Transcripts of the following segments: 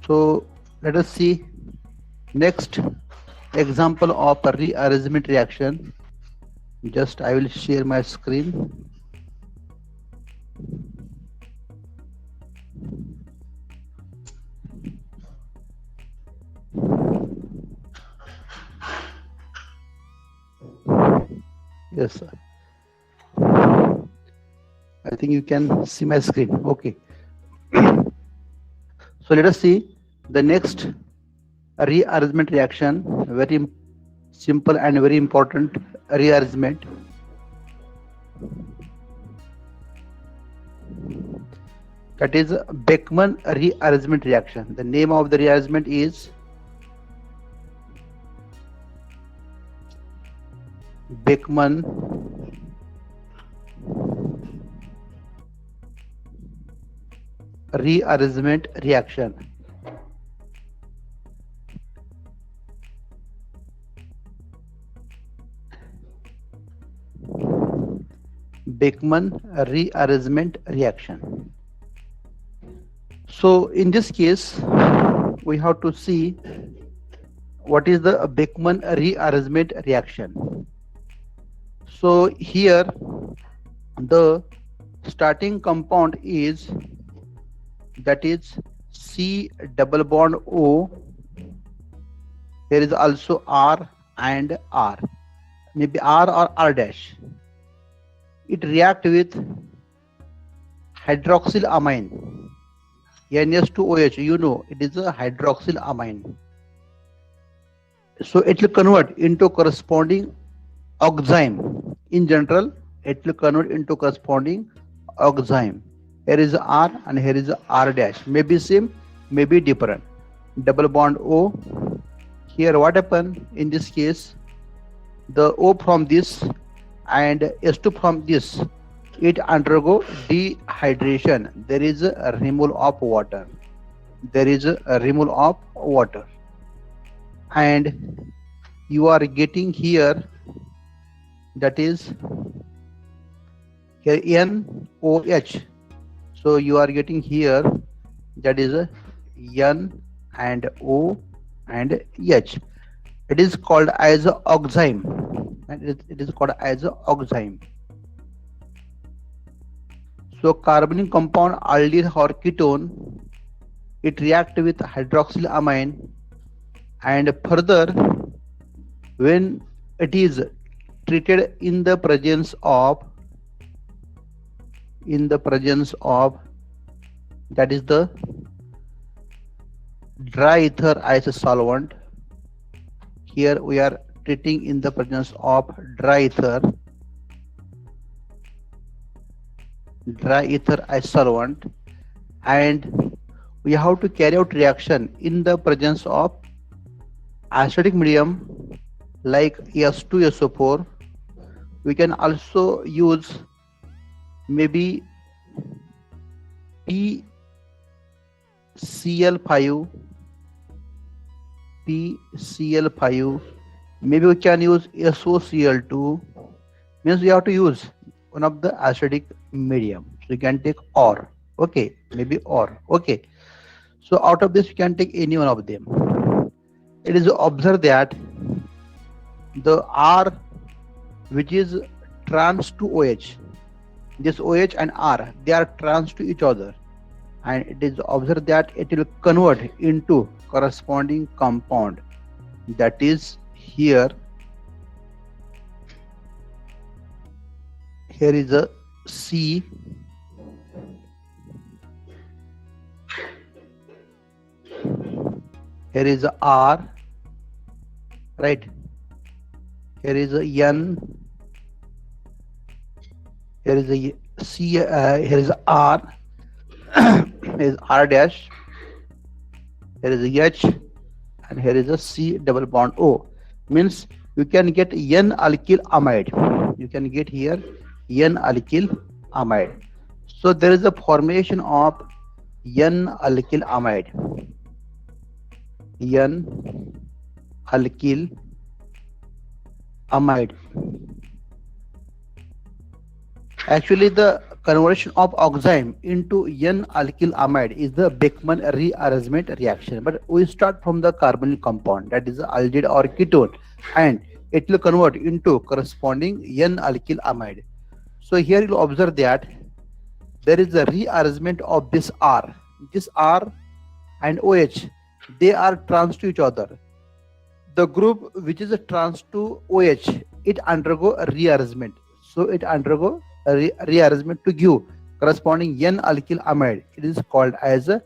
So let us see next example of a rearrangement reaction. Just I will share my screen. Yes, I think you can see my screen. Okay. So let us see the next rearrangement reaction. Very simple and very important rearrangement. That is Beckmann rearrangement reaction. The name of the rearrangement is Beckmann rearrangement reaction. Beckmann rearrangement reaction. So in this case, we have to see what is the Beckmann rearrangement reaction. So here the starting compound is, that is C double bond O. There is also R and R, maybe R or R dash. It react with hydroxylamine, NS2OH. You know it is a hydroxylamine. So it will convert into corresponding oxime. In general, it will convert into corresponding oxime. Here is R and here is R dash. Maybe same, maybe different. Double bond O. Here what happened in this case? The O from this and S2 from this, it undergo dehydration. There is a removal of water. There is a removal of water. And you are getting here, that is here NOH. So you are getting here, that is a N and O and H. It is called as oxime, and it is called as oxime. So carbonic compound aldehyde or ketone, it reacts with hydroxylamine, and further when it is treated in the presence of that is the dry ether as a solvent. Here we are treating in the presence of dry ether as solvent, and we have to carry out reaction in the presence of acidic medium like S2SO4. We can also use maybe PCl5, maybe we can use SOCl2. Means we have to use one of the acidic medium. So you can take OR, okay, maybe OR, okay. So out of this you can take any one of them. It is observed that the R, which is trans to OH, this OH and R, they are trans to each other, and it is observed that it will convert into corresponding compound, that is here is a C, here is a R, right, here is a N, here is a C, here is a R, here is R dash, here is a H, and here is a C double bond O. Means you can get N alkyl amide. You can get here N alkyl amide. So there is a formation of N alkyl amide. N alkyl amide. Actually, the conversion of oxime into N-alkyl amide is the Beckmann rearrangement reaction. But we start from the carbonyl compound, that is the aldehyde or ketone, and it will convert into corresponding N-alkyl amide. So here you will observe that there is a rearrangement of this R. This R and OH, they are trans to each other. The group which is a trans to OH, it undergo a rearrangement. So it undergo a rearrangement to give corresponding N-alkyl amide. It is called as a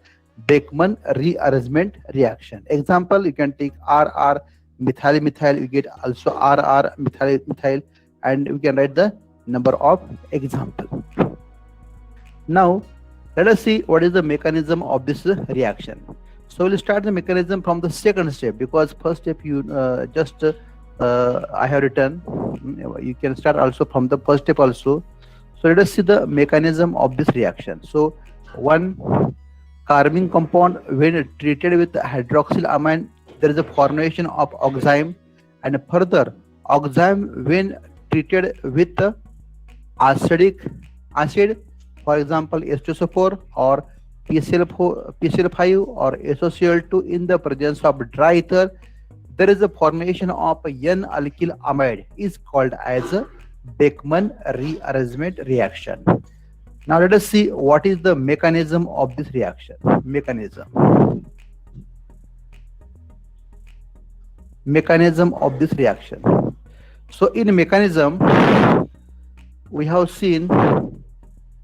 Beckmann rearrangement reaction. Example, you can take RR methyl methyl, you get also RR methyl methyl, and we can write the number of example. Now let us see what is the mechanism of this reaction. So we'll start the mechanism from the second step, because first step you I have written. You can start also from the first step also. So let us see the mechanism of this reaction. So one carbene compound, when treated with hydroxylamine, there is a formation of oxime, and further oxime when treated with acidic acid, for example H2SO4 or PCl5 or SOCl2, in the presence of dry ether, there is a formation of N-alkyl amide, is called as a Beckmann rearrangement reaction. Now let us see what is the mechanism of this reaction. Mechanism of this reaction. So in mechanism, we have seen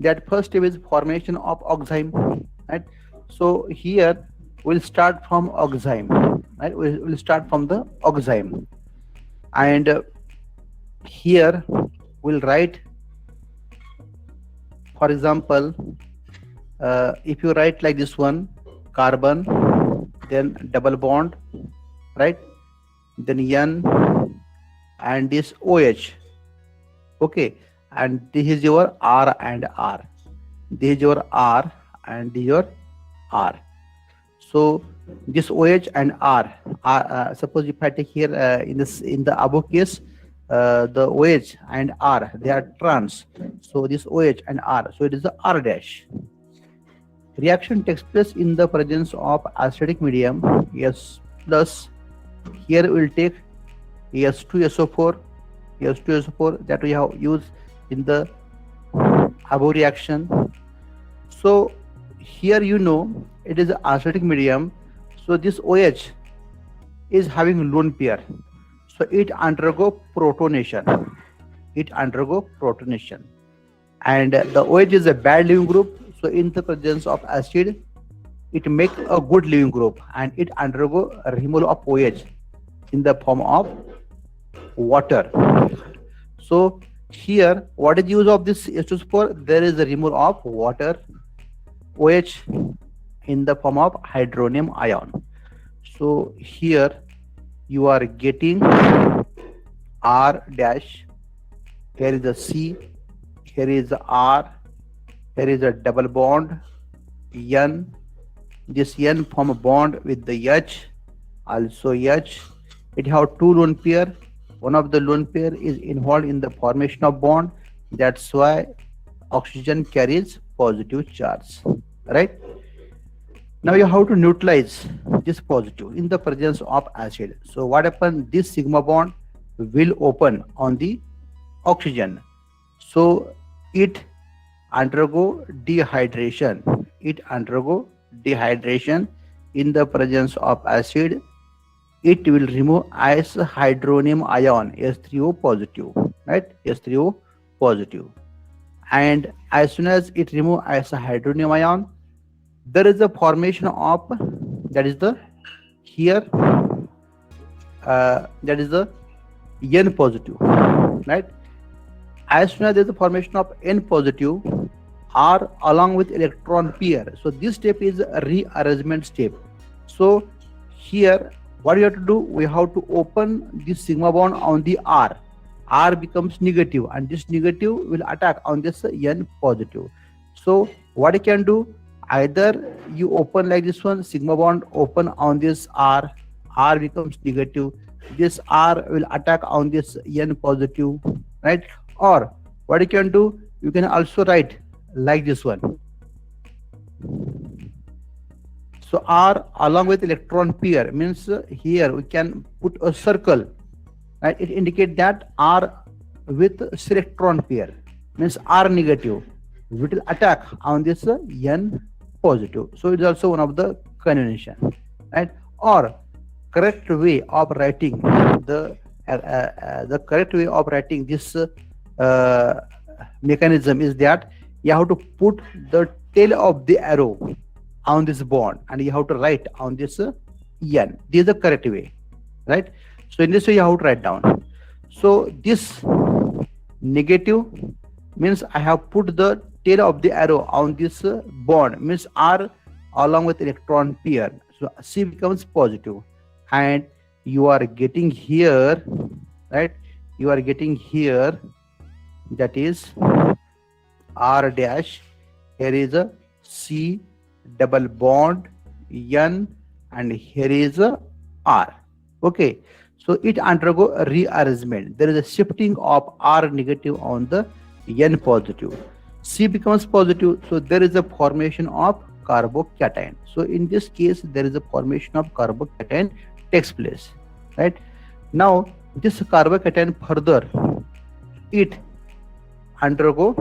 that first step is formation of oxime, right? So here we'll start from oxime, right? We'll start from the oxime, and here we'll write, for example, if you write like this one, carbon, then double bond, right, then N, and this OH, okay, and this is your R and R, this is your R and this is your R. So this OH and R, suppose if I take here in the above case, the OH and R, they are trans. So this OH and R, so it is the R dash. Reaction takes place in the presence of acidic medium, S plus. Here we will take S2SO4 that we have used in the above reaction. So here you know it is acidic medium, so this OH is having lone pair, so it undergo protonation, and the OH is a bad leaving group, so in the presence of acid it makes a good leaving group, and it undergo a removal of OH in the form of water. So here what is use of this H2SO4? There is a removal of water, OH in the form of hydronium ion. So here you are getting R dash, here is a C, here is a R, here is a double bond N, this N form a bond with the H, also H. It have two lone pair, one of the lone pair is involved in the formation of bond, that's why oxygen carries positive charge, right? Now you have to neutralize this positive in the presence of acid. So what happens? This sigma bond will open on the oxygen, so it undergo dehydration. In the presence of acid. It will remove as hydronium ion, H3O positive, right? H3O positive. And as soon as it removes as a hydronium ion, there is a formation of, that is the here, that is the N positive, right? As soon as there is a formation of N positive, R along with electron pair. So this step is a rearrangement step. So here what you have to do, we have to open this sigma bond on the R. R becomes negative, and this negative will attack on this N positive. So what you can do, either you open like this one, sigma bond open on this R, R becomes negative, this R will attack on this N positive, right? Or what you can do, you can also write like this one. So R along with electron pair means here we can put a circle, right? It indicates that R with electron pair means R negative. We will attack on this N positive. So it is also one of the convention, right? Or correct way of writing the correct way of writing this mechanism is that you have to put the tail of the arrow on this bond and you have to write on this N. This is the correct way, right? So in this way you have to write down. So this negative means I have put the tail of the arrow on this bond means R along with electron pair. So C becomes positive, and you are getting here, right? You are getting here, that is R dash. Here is a C double bond N, and here is a R. Okay, so it undergo a rearrangement. There is a shifting of R negative on the N positive. C becomes positive, so there is a formation of carbocation. So in this case, there is a formation of carbocation takes place, right? Now this carbocation further it undergo.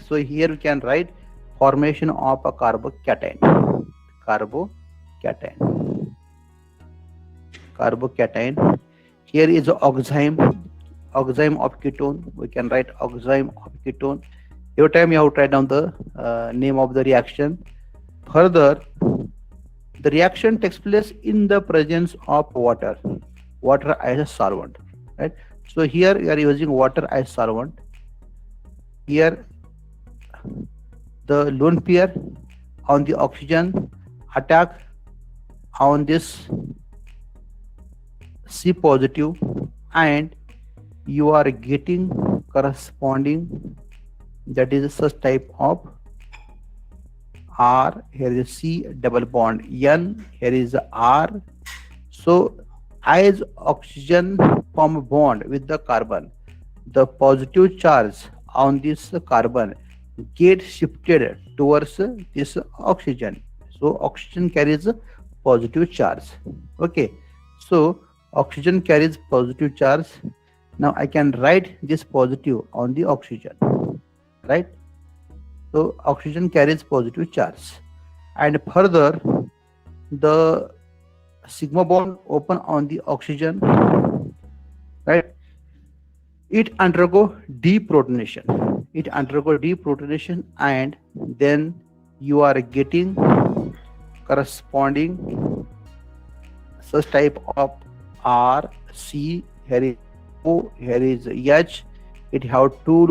So here we can write formation of a carbocation. Here is oxime of ketone. We can write oxime of ketone. Every time you have to write down the name of the reaction. Further, the reaction takes place in the presence of water as a solvent, right? So here we are using water as solvent. Here the lone pair on the oxygen attack on this C positive, and you are getting corresponding, that is such type of R. Here is C double bond N, here is R. So as oxygen form a bond with the carbon, the positive charge on this carbon get shifted towards this oxygen. So oxygen carries a positive charge. Okay, so oxygen carries positive charge. Now I can write this positive on the oxygen, right? So oxygen carries positive charge, and further the sigma bond open on the oxygen, right? It undergo deprotonation. And then you are getting corresponding such type of R, C. Here is O, here is H. It have two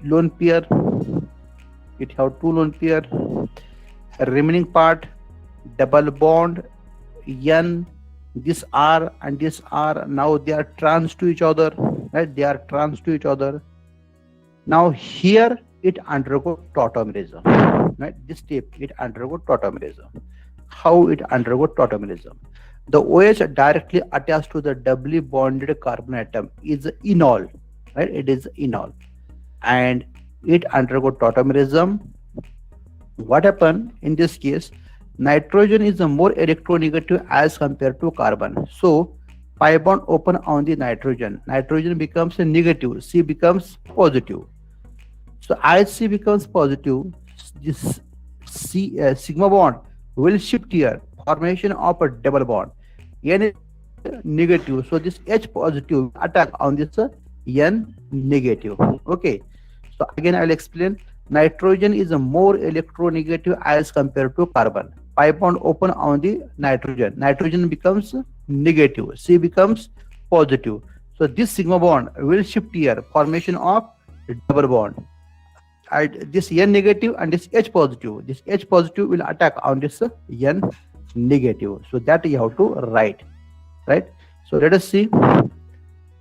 lone pair. Remaining part double bond N. This R and this R, now they are trans to each other, right? They are trans to each other. Now here it undergo tautomerism, right? This step it undergo tautomerism. How it undergo tautomerism? The OH directly attached to the doubly bonded carbon atom is enol, right? It is enol, and it undergo tautomerism. What happened in this case? Nitrogen is a more electronegative as compared to carbon. So pi bond open on the nitrogen. Nitrogen becomes a negative. C becomes positive. So as C becomes positive, this sigma bond will shift here. Formation of a double bond. N is negative. So this H positive attack on this N negative. Okay. So again I will explain. Nitrogen is a more electronegative as compared to carbon. Pi bond open on the nitrogen. Nitrogen becomes negative. C becomes positive. So this sigma bond will shift here. Formation of double bond. And this N negative and this H positive. This H positive will attack on this N negative. So that you have to write, right? So let us see.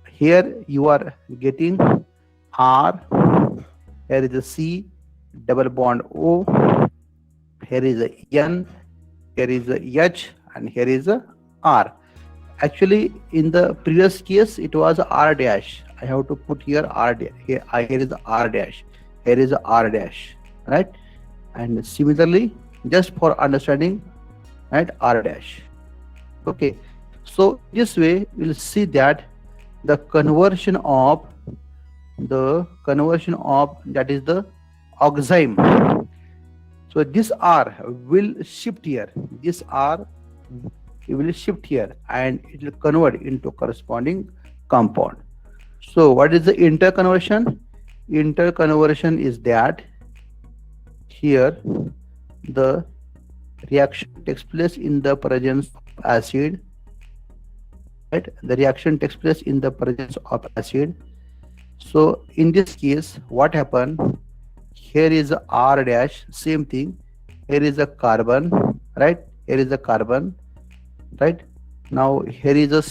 Here you are getting R. Here is a C double bond O. Here is a N. Here is a H, and here is a R. Actually, in the previous case, it was R dash. I have to put here R dash. Here is R dash. Here is R dash. right? And similarly, just for understanding, right, r dash. Okay, so in this way we'll see that the conversion of that is the oxime. So this r will shift here, this r it will shift here and it will convert into corresponding compound. So what is the interconversion? Interconversion is that here the reaction takes place in the presence of acid, right? The reaction takes place in the presence of acid. So in this case, what happened? Here is a R dash, same thing. Here is a carbon, right? Here is a carbon, right? Now here is a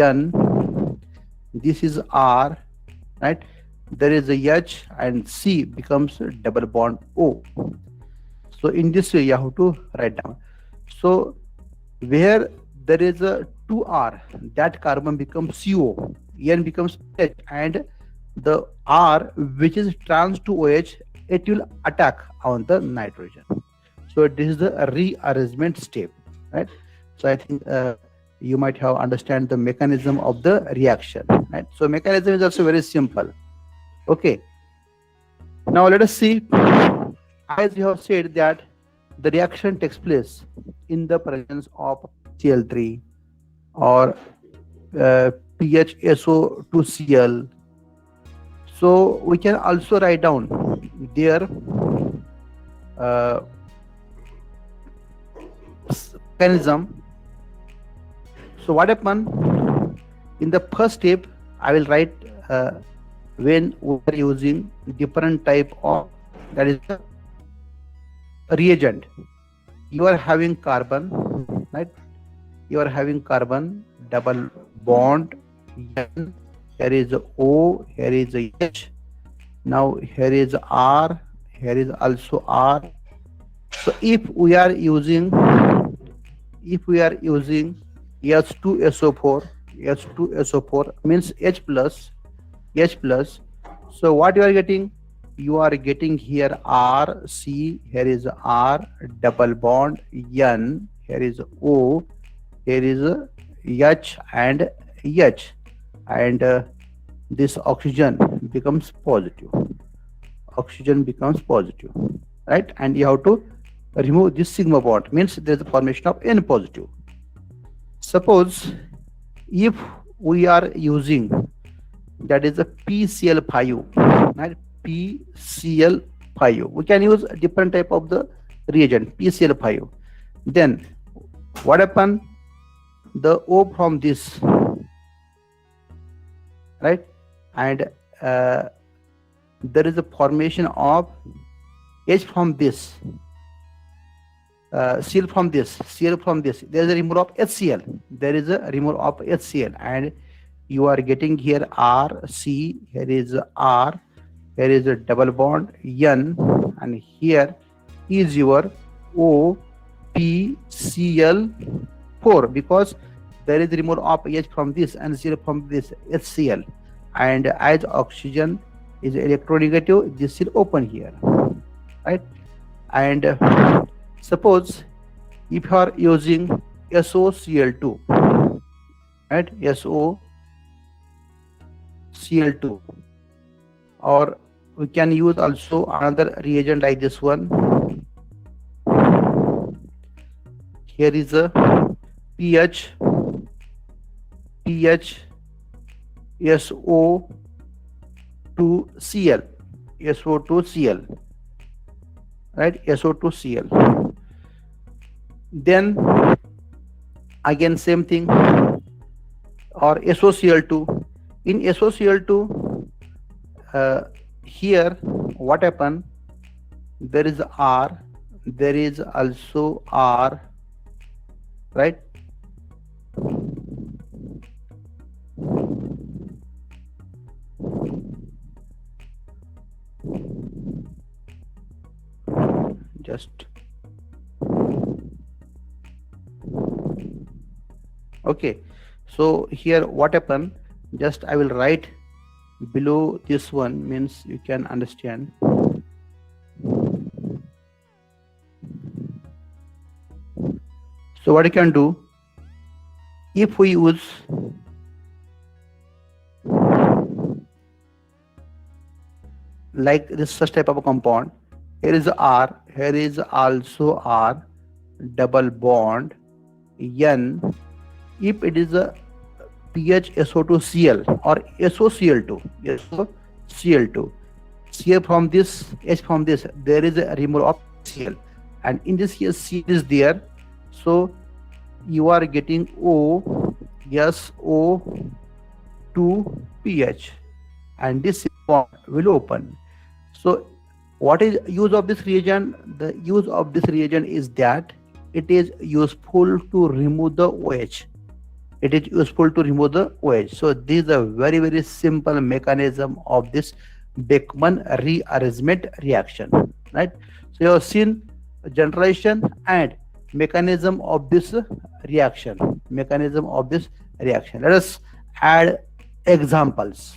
N. This is R, right? There is a H and C becomes double bond O. So in this way, you have to write down. So where there is a 2R, that carbon becomes CO, N becomes H, and the R which is trans to OH, it will attack on the nitrogen. So this is the rearrangement step, right? So I think you might have understand the mechanism of the reaction, right? So mechanism is also very simple. Okay. Now let us see, as you have said that the reaction takes place in the presence of Cl3 or PHSO2Cl. So we can also write down their mechanism. So what happened in the first step, I will write when we are using different type of, that is the reagent. You are having carbon, right? You are having carbon, double bond N, here is O, here is H, now here is R, here is also R. So if we are using H2SO4 means H plus. So what you are getting? You are getting here R, C, here is R, double bond N, here is O, here is H and H, and this oxygen becomes positive. Right? And you have to remove this sigma bond, means there is a formation of N positive. Suppose if we are using, that is a PCl5, right? PCl5. We can use a different type of the reagent, PCl5. Then what happened? The O from this, right? And there is a formation of H from this, Cl from this. There is a removal of HCl. And you are getting here R, C, here is R, here is a double bond N, and here is your O, P, Cl4, because there is removal of H from this and Cl from this, HCl. And as oxygen is electronegative, this will open here, right? And suppose if you are using SOCl2, right? SOCl2, or we can use also another reagent like this one. Here is a SO2Cl, right? SO2Cl. Then again same thing, or SOCl2. In SOCl2, here what happened? There is R, there is also R, right? Just okay. So here what happened? Just I will write below this one, means you can understand. So what you can do, if we use like this such type of a compound, here is R, here is also R, double bond N. If it is a pH SO2Cl or SOCl2, SOCl2, Cl from this, H from this, there is a removal of Cl, and in this case C is there, so you are getting O, SO2 pH, and this bond will open. So what is use of this reagent? The use of this reagent is that it is useful to remove the OH. It is useful to remove the OH. So this is a very, very simple mechanism of this Beckmann rearrangement reaction, right? So you have seen generalization and mechanism of this reaction. Let us add examples.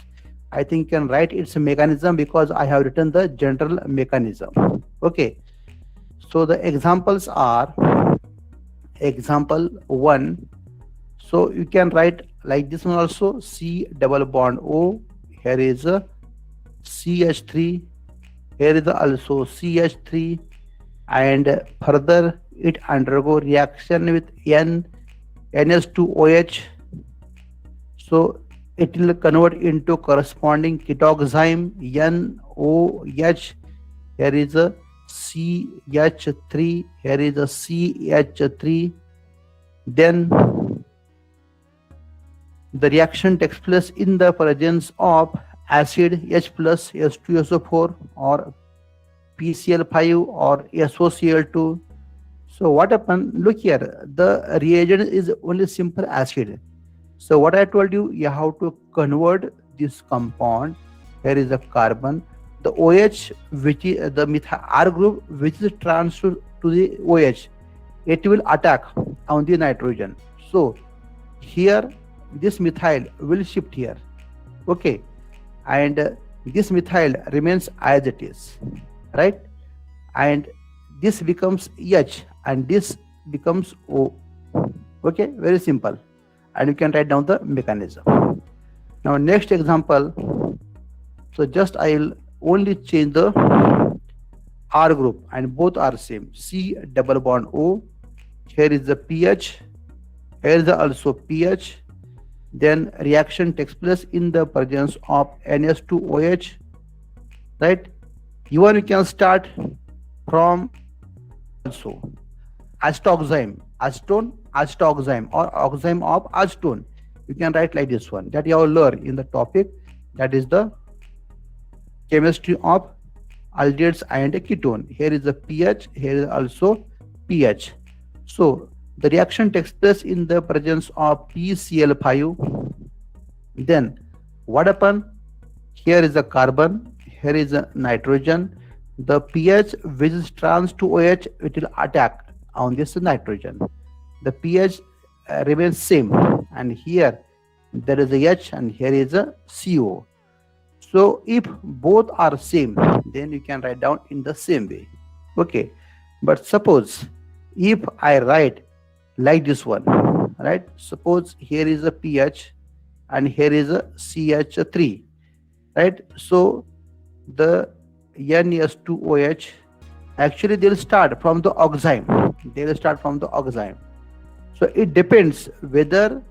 I think you can write its mechanism because I have written the general mechanism. Okay. So the examples are example 1. So you can write like this one also, C double bond O, here is a CH3, here is also CH3, and further it undergo reaction with NS2OH. So it will convert into corresponding ketoxime NOH. Here is a CH3, here is a CH3. Then the reaction takes place in the presence of acid H plus H2SO4 or PCl5 or SOCl2. So what happened? Look here, the reagent is only simple acid. So what I told you, you have to convert this compound. Here is a carbon. The OH, which is the methyl R group, which is transferred to the OH, it will attack on the nitrogen. So here this methyl will shift here. Okay, and this methyl remains as it is, right? And this becomes H and this becomes O. Okay, very simple. And you can write down the mechanism. Now next example, so just I will only change the R group and both are same, C double bond O, here is the pH, here is also pH. Then reaction takes place in the presence of NS2OH, right? Even you can start from also acetoxime, acetone, acetoxime or oxime of acetone. You can write like this one that you have learned in the topic, that is the chemistry of aldehydes and ketone. Here is the pH, here is also pH. So the reaction takes place in the presence of PCl5. Then what happened? Here is a carbon, here is a nitrogen. The pH which is trans to OH, it will attack on this nitrogen. The pH remains same, and here there is a H and here is a CO. So if both are same, then you can write down in the same way. Okay, but suppose if I write like this one, right? Suppose here is a pH and here is a CH3, right? So the NS2OH, actually they'll start from the oxime. So it depends whether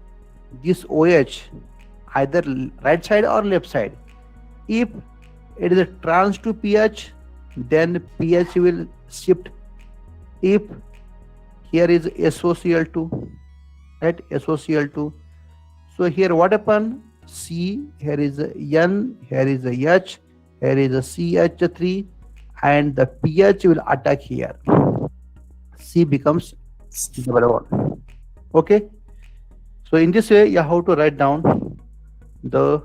this OH either right side or left side. If it is a trans to pH, then pH will shift. If here is SOCl2, right? SOCl2. So here what happened? C, here is a N, here is a H, here is a CH3, and the pH will attack here. C becomes double bond. Okay. So in this way, you have to write down the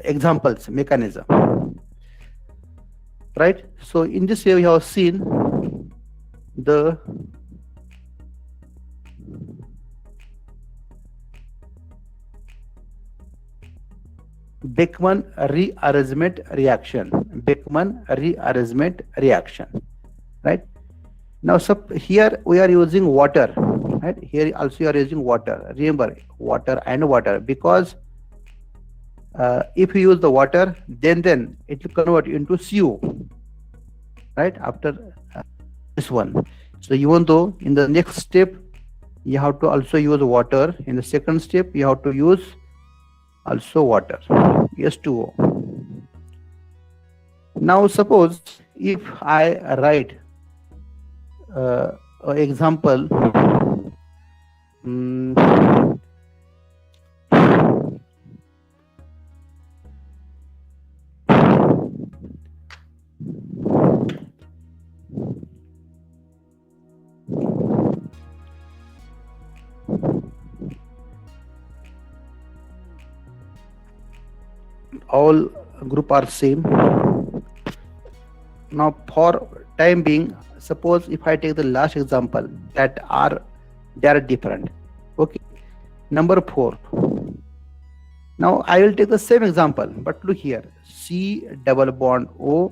examples, mechanism, right? So in this way, we have seen the Beckmann rearrangement reaction, right? Now here we are using water, right? Here also you are using water. Remember, water and water, because if you use the water, then it will convert into CO, right? After this one. So even though in the next step you have to also use water, in the second step you have to use also water, H2O. Now suppose if I write example, mm, all group are same. Now for time being, suppose if I take the last example, that are they are different. Okay, number 4. Now I will take the same example, but look here, C double bond O,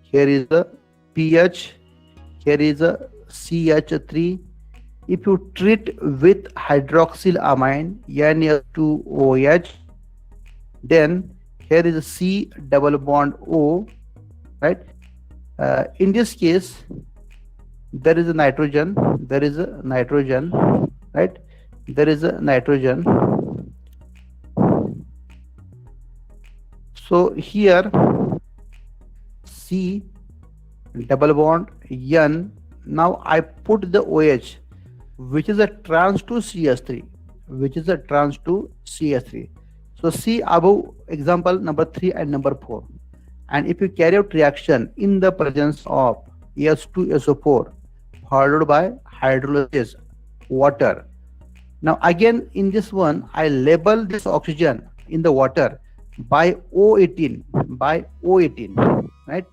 here is a pH, here is a CH3. If you treat with hydroxylamine NH2OH, then here is a C double bond O, right? In this case, there is a nitrogen, right? There is a nitrogen. So here C double bond N. Now I put the OH, which is a trans to CH3, So see above example number 3 and number 4. And if you carry out reaction in the presence of H2SO4 followed by hydrolysis, water. Now again in this one, I label this oxygen in the water by O18, right?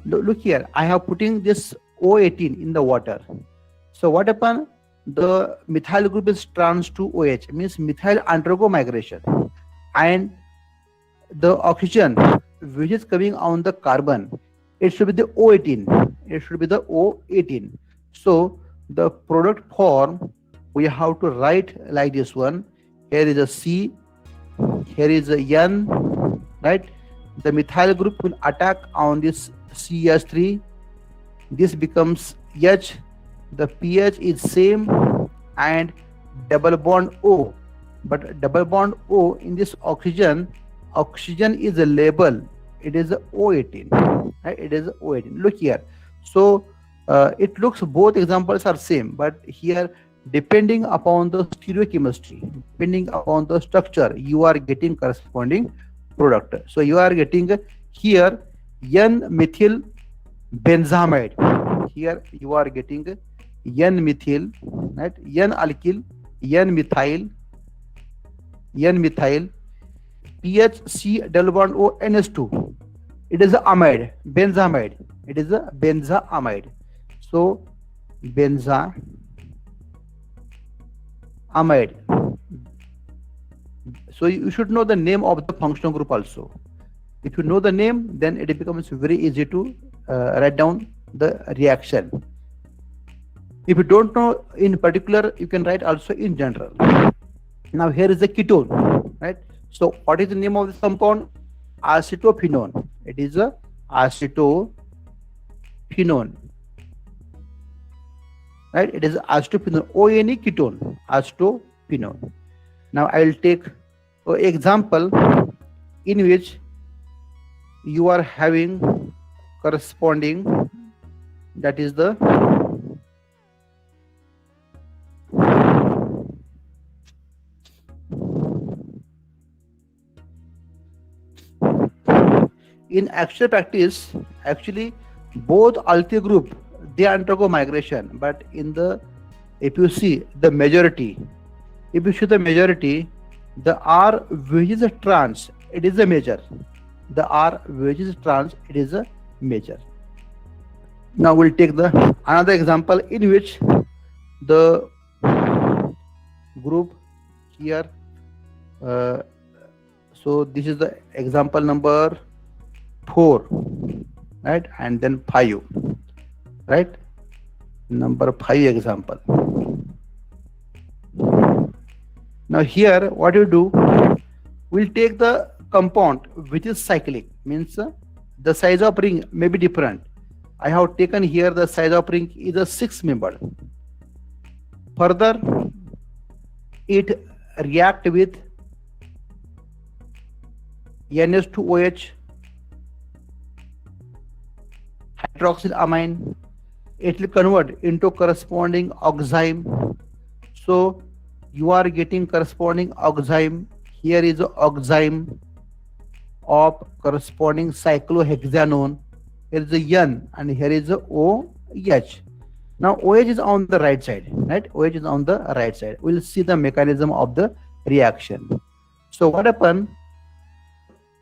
Look here, I have putting this O18 in the water. So what happened? The methyl group is trans to OH, means methyl undergo migration, and the oxygen which is coming on the carbon, it should be the O18. So the product form we have to write like this one. Here is a C, here is a N, right? The methyl group will attack on this CH3. This becomes H. The pH is same, and double bond O. But double bond O in this oxygen is a label. It is a O18, right? It is a O18. Look here. So it looks both examples are same, but here depending upon the stereochemistry, depending upon the structure, you are getting corresponding product. So you are getting here N-methyl benzamide. Here you are getting N-methyl, right? N-alkyl, N-methyl, pH C double bond O NH2. It is a amide, benzamide. It is a benzaamide. So benzaamide. So you should know the name of the functional group also. If you know the name, then it becomes very easy to write down the reaction. If you don't know in particular, you can write also in general. Now here is the ketone, right? So what is the name of this compound? Acetophenone. It is a acetophenone, right? It is acetophenone, ONE ketone, acetophenone. Now I will take an example in which you are having corresponding, that is the in actual practice, actually both alkyl group, they undergo migration, but in the, if you see the majority, the R which is a trans, it is a major. The R which is trans, it is a major. Now we'll take the another example in which the group here. So this is the example number 4, right? And then 5, right? Number 5 example. Now here what you do, we'll take the compound which is cyclic, means the size of ring may be different. I have taken here the size of ring is a 6 member. Further, it react with NH2OH, hydroxylamine. It will convert into corresponding oxime. So you are getting corresponding oxime. Here is a oxime of corresponding cyclohexanone. Here is a N and here is a OH. Now OH is on the right side, right? OH is on the right side. We'll see the mechanism of the reaction. So what happens?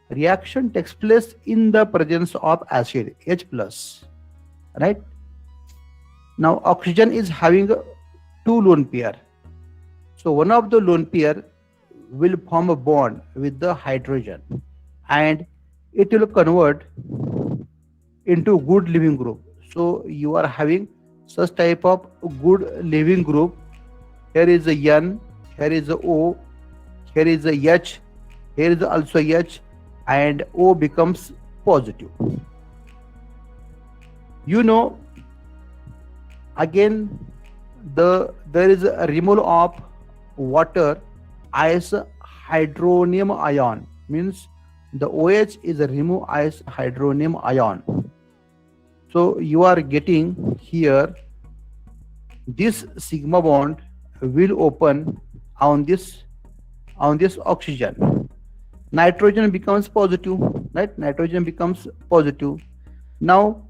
Reaction takes place in the presence of acid H plus, right? Now oxygen is having two lone pair. So one of the lone pair will form a bond with the hydrogen and it will convert into good living group. So you are having such type of good living group. Here is a N, here is a O, here is a H, here is also H, and O becomes positive. You know, again there is a removal of water as hydronium ion, means the OH is a remove as hydronium ion. So you are getting here this sigma bond will open on this oxygen. Nitrogen becomes positive, right? Nitrogen becomes positive. Now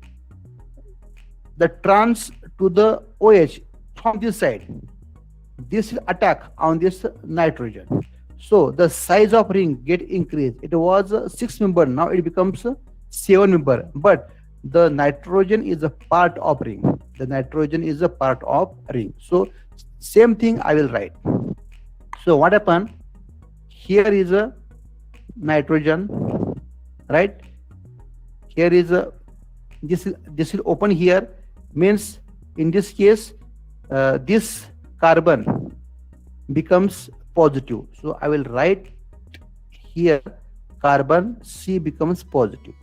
the trans to the OH from this side, this will attack on this nitrogen. So the size of ring get increased. It was a 6 member, now it becomes a 7 member. But the nitrogen is a part of ring. The nitrogen is a part of ring. So same thing I will write. So what happened? Here is a nitrogen, right? Here is a this will open here, means in this case this carbon becomes positive. So I will write here carbon C becomes positive,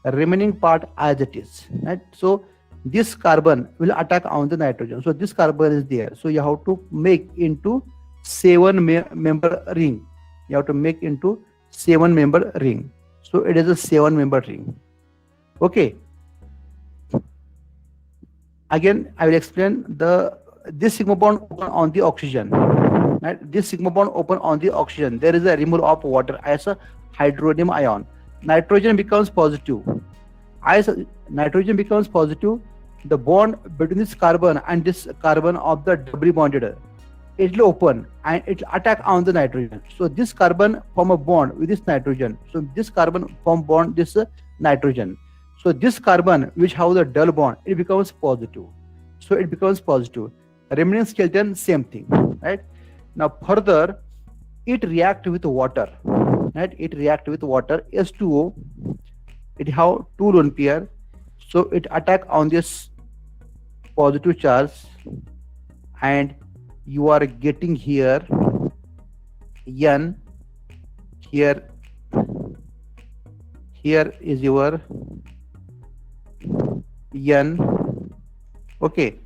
remaining part as it is, right? So this carbon will attack on the nitrogen. So this carbon is there. So you have to make into 7 member ring. You have to make into 7 member ring. So it is a 7 member ring. Okay. Again, I will explain this sigma bond open on the oxygen. Right? This sigma bond open on the oxygen. There is a removal of water as a hydronium ion. Nitrogen becomes positive. As nitrogen becomes positive, the bond between this carbon and this carbon of the doubly bonded, it will open and it will attack on the nitrogen. So this carbon form a bond with this nitrogen. So this carbon form bond this nitrogen. So this carbon which have the double bond, it becomes positive. So it becomes positive. Remaining skeleton, same thing, right? Now further, it react with water, right? It react with water, H2O. It have two lone pair, so it attack on this positive charge, and you are getting here N. Here is your N. Okay.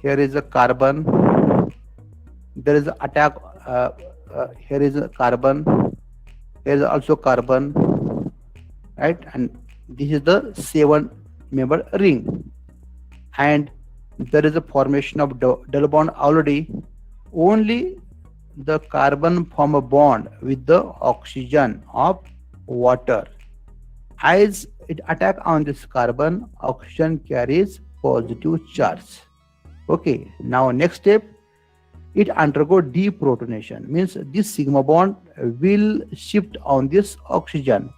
Here is a carbon. There is an attack. Here is a carbon. Here is also carbon, right? And this is the 7 member ring. And there is a formation of double bond already. Only the carbon form a bond with the oxygen of water. As it attack on this carbon, oxygen carries positive charge. Okay, now next step, it undergo deprotonation, means this sigma bond will shift on this oxygen.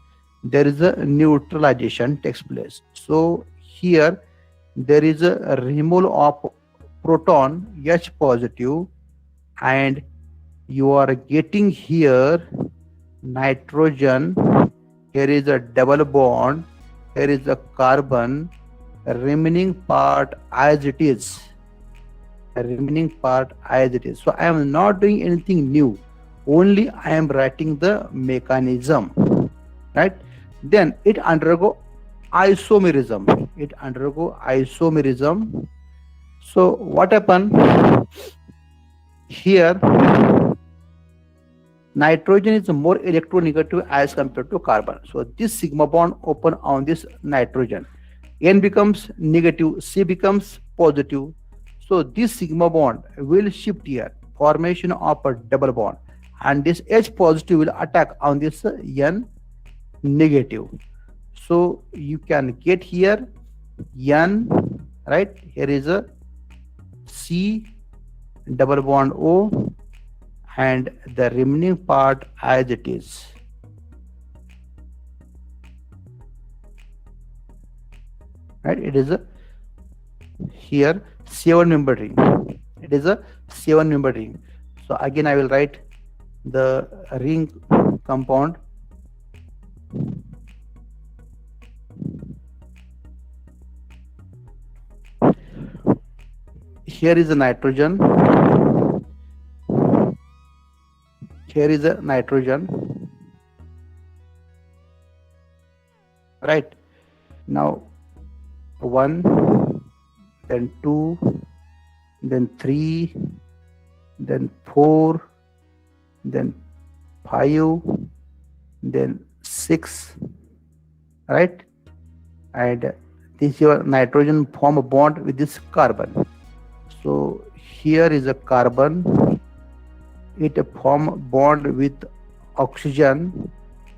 There is a neutralization takes place. So here there is a removal of proton H positive, and you are getting here nitrogen. Here is a double bond, here is a carbon, remaining part as it is, remaining part as it is. So I am not doing anything new, only I am writing the mechanism, right? Then it undergo isomerism, it undergo isomerism. So what happened here, nitrogen is more electronegative as compared to carbon. So this sigma bond open on this nitrogen, N becomes negative, C becomes positive. So this sigma bond will shift here, formation of a double bond, and this H positive will attack on this N negative. So you can get here N, right? Here is a C double bond O, and the remaining part as it is, right? It is a here C1 member ring, it is a C1 member ring. So again I will write the ring compound. Here is a nitrogen, here is a nitrogen, right? Now 1, then 2, then 3, then 4, then 5, then 6, right? And this your nitrogen form a bond with this carbon. So here is a carbon, it form bond with oxygen,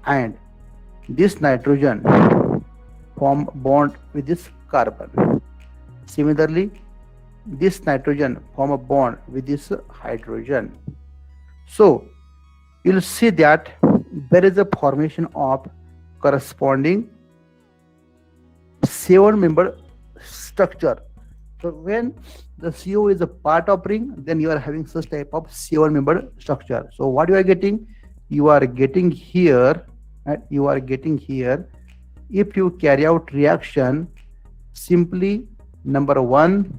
and this nitrogen form bond with this carbon. Similarly, this nitrogen form a bond with this hydrogen. So you'll see that there is a formation of corresponding 7-member structure. So when the CO is a part of ring, then you are having such type of 7-member structure. So what you are getting? You are getting here, right? You are getting here, if you carry out reaction, simply number one,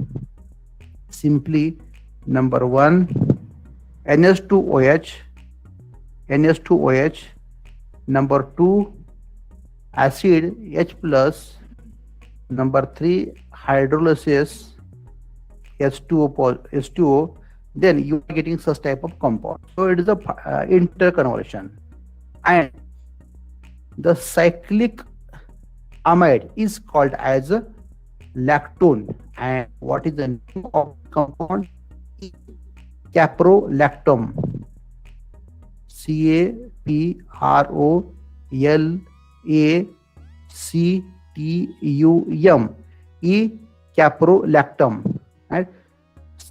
NH2OH, NH2OH, number 2 acid H plus, number 3 hydrolysis H2O, then you are getting such type of compound. So it is a interconversion, and the cyclic amide is called as lactone. And what is the name of compound? Caprolactam, Caprolactam, E caprolactam, right?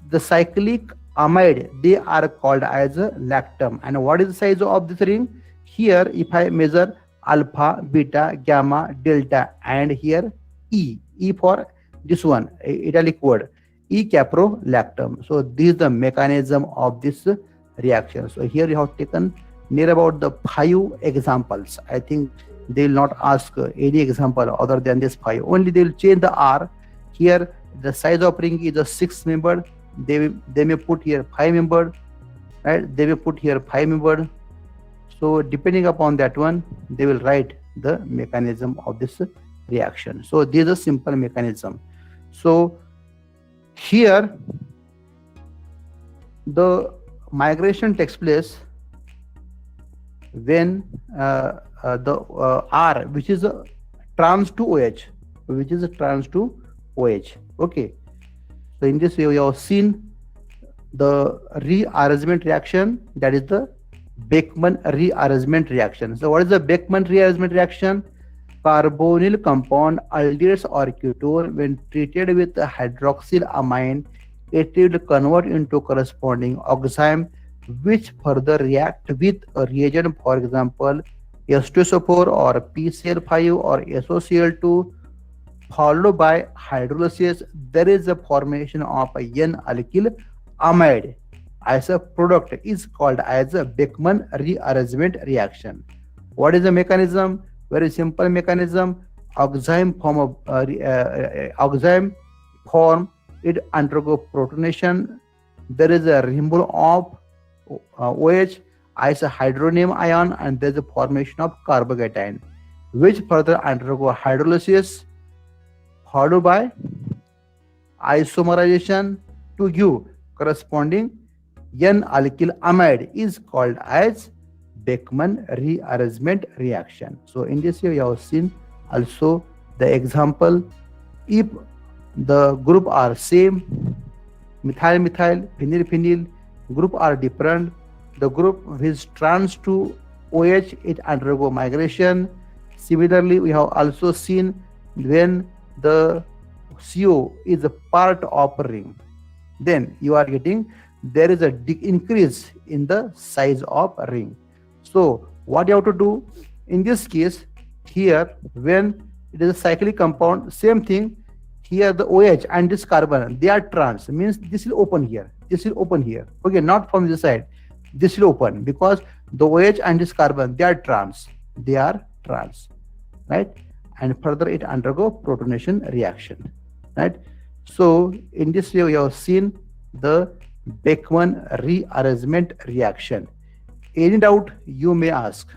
The cyclic amide, they are called as lactam. And what is the size of this ring? Here if I measure alpha, beta, gamma, delta, and here E for this one italic word, E caprolactam. So this is the mechanism of this reaction. So here you have taken near about the 5 examples. I think they will not ask any example other than this 5. Only they will change the R. Here the size of ring is a 6-member. They may put here 5-member, right? They will put here 5-member. So depending upon that one, they will write the mechanism of this reaction. So this is a simple mechanism. So here the migration takes place when the R, which is a trans to OH, okay. So in this way we have seen the rearrangement reaction, that is the Beckmann rearrangement reaction. So what is the Beckmann rearrangement reaction? Carbonyl compound aldehydes or ketone, when treated with hydroxylamine, it will convert into corresponding oxime, which further react with a reagent, for example H2SO4 or PCl5 or SOCl2, followed by hydrolysis. There is a formation of a N-alkyl amide as a product, is called as a Beckmann rearrangement reaction. What is the mechanism? Very simple mechanism. oxime form of oxime form, it undergo protonation. There is a removal of OH, isohydronium ion, and there is a formation of carbocation, which further undergo hydrolysis followed by isomerization to give corresponding N-alkyl amide is called as Beckmann rearrangement reaction. So in this way, we have seen also the example. If the group are same, methyl methyl, phenyl phenyl, group are different, the group which trans to OH, it undergo migration. Similarly, we have also seen when the CO is a part of a ring, then you are getting there is a increase in the size of a ring. So what you have to do in this case, here when it is a cyclic compound, same thing. Here the OH and this carbon, they are trans, means this will open here, this will open here. Okay, not from this side, this will open because the OH and this carbon, they are trans, right? And further it undergo protonation reaction, right? So in this way, we have seen the Beckmann rearrangement reaction. Any doubt you may ask?